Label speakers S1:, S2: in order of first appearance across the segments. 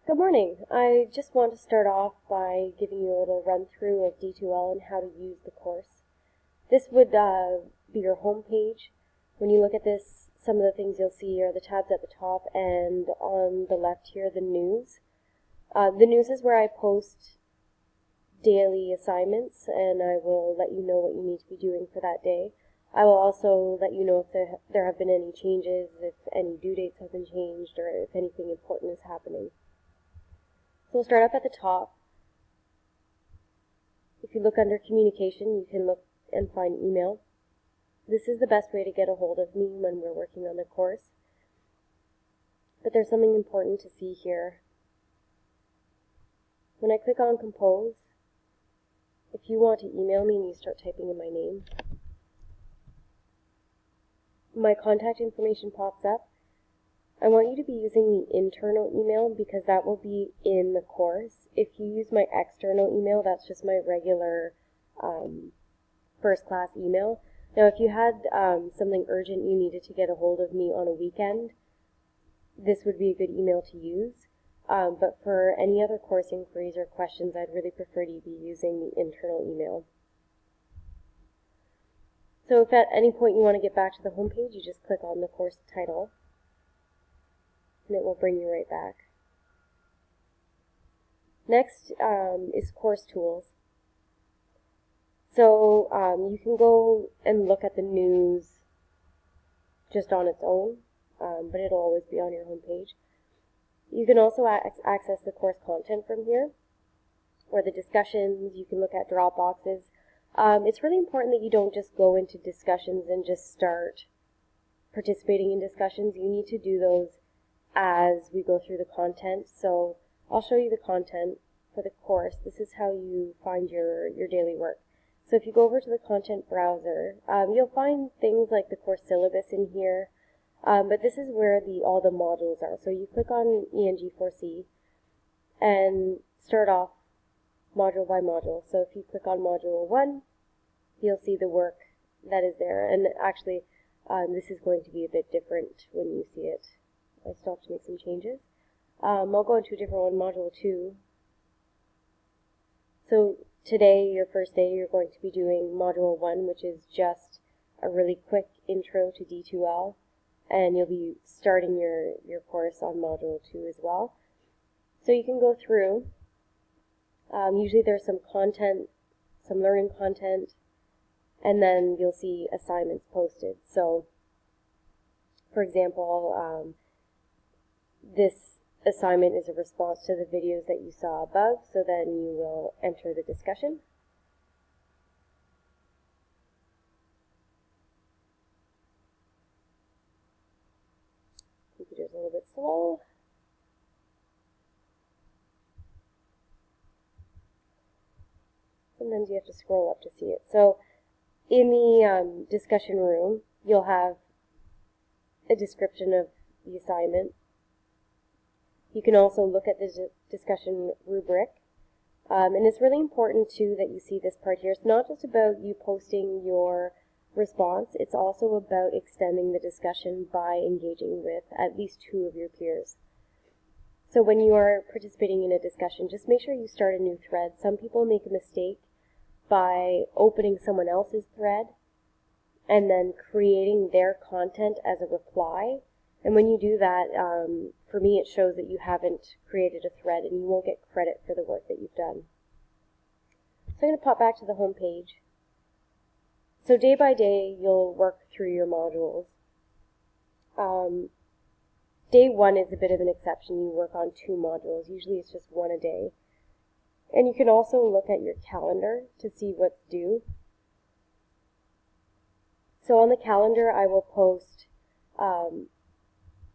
S1: Good morning. I just want to start off by giving you a little run through of D2L and how to use the course. This would be your home page. When you look at this, some of the things you'll see are the tabs at the top, and on the left here, the news. The news is where I post daily assignments, and I will let you know what you need to be doing for that day. I will also let you know if there have been any changes, if any due dates have been changed, or if anything important is happening. So we'll start up at the top. If you look under communication, you can look and find email. This is the best way to get a hold of me when we're working on the course. But there's something important to see here. When I click on compose, if you want to email me and you start typing in my name, my contact information pops up. I want you to be using the internal email because that will be in the course. If you use my external email, that's just my regular first class email. Now, if you had something urgent you needed to get a hold of me on a weekend, this would be a good email to use. But for any other course inquiries or questions, I'd really prefer you be using the internal email. So if at any point you want to get back to the home page, you just click on the course title, and it will bring you right back. Next is course tools. So you can go and look at the news just on its own, but it'll always be on your home page. You can also access the course content from here, or the discussions. You can look at drop boxes. It's really important that you don't just go into discussions and just start participating in discussions. You need to do those as we go through the content. So I'll show you the content for the course. This is how you find your daily work. So if you go over to the content browser, you'll find things like the course syllabus in here, but this is where all the modules are. So you click on ENG4C and start off module by module. So if you click on module 1, you'll see the work that is there. And actually, this is going to be a bit different when you see it. I still have to make some changes. I'll go into a different one, module 2. So today, your first day, you're going to be doing module 1, which is just a really quick intro to D2L, and you'll be starting your course on module 2 as well. So you can go through. Usually there's some content, some learning content, and then you'll see assignments posted. So, for example, this assignment is a response to the videos that you saw above, so then you will enter the discussion. Computer's a little bit slow. Sometimes you have to scroll up to see it. So in the discussion room, you'll have a description of the assignment. You can also look at the discussion rubric. And it's really important, too, that you see this part here. It's not just about you posting your response. It's also about extending the discussion by engaging with at least 2 of your peers. So when you are participating in a discussion, just make sure you start a new thread. Some people make a mistake by opening someone else's thread and then creating their content as a reply. And when you do that, for me, it shows that you haven't created a thread and you won't get credit for the work that you've done. So I'm going to pop back to the home page. So day by day, you'll work through your modules. Day 1 is a bit of an exception. You work on 2 modules. Usually it's just 1 a day. And you can also look at your calendar to see what's due. So on the calendar, I will post,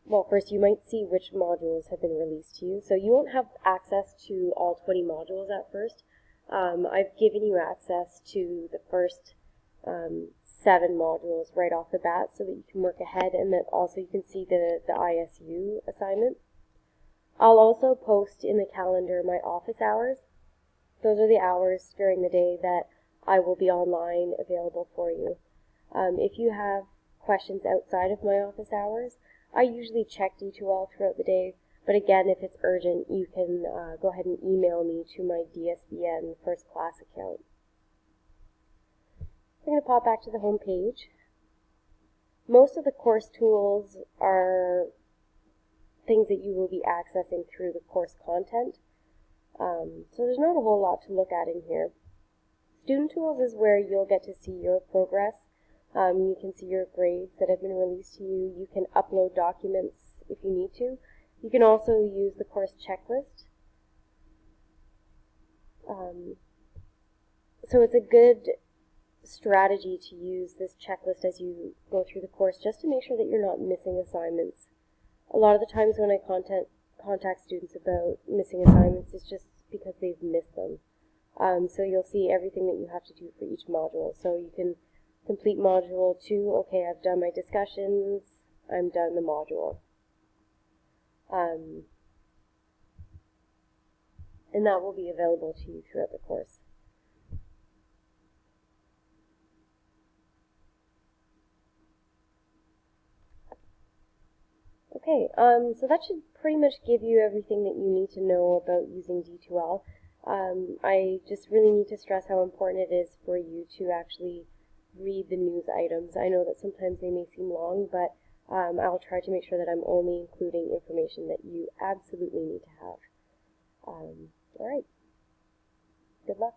S1: well, first you might see which modules have been released to you. So you won't have access to all 20 modules at first. I've given you access to the first 7 modules right off the bat so that you can work ahead, and that also you can see the ISU assignment. I'll also post in the calendar my office hours. Those are the hours during the day that I will be online available for you. If you have questions outside of my office hours, I usually check D2L throughout the day. But again, if it's urgent, you can go ahead and email me to my DSBN First Class account. I'm going to pop back to the home page. Most of the course tools are things that you will be accessing through the course content. So there's not a whole lot to look at in here. Student Tools is where you'll get to see your progress. You can see your grades that have been released to you. You can upload documents if you need to. You can also use the course checklist. So it's a good strategy to use this checklist as you go through the course, just to make sure that you're not missing assignments. A lot of the times when I contact students about missing assignments, it's just because they've missed them. So you'll see everything that you have to do for each module. So you can complete module 2, okay, I've done my discussions, I'm done the module. And that will be available to you throughout the course. Okay, so that should pretty much give you everything that you need to know about using D2L. I just really need to stress how important it is for you to actually read the news items. I know that sometimes they may seem long, but I'll try to make sure that I'm only including information that you absolutely need to have. All right. Good luck.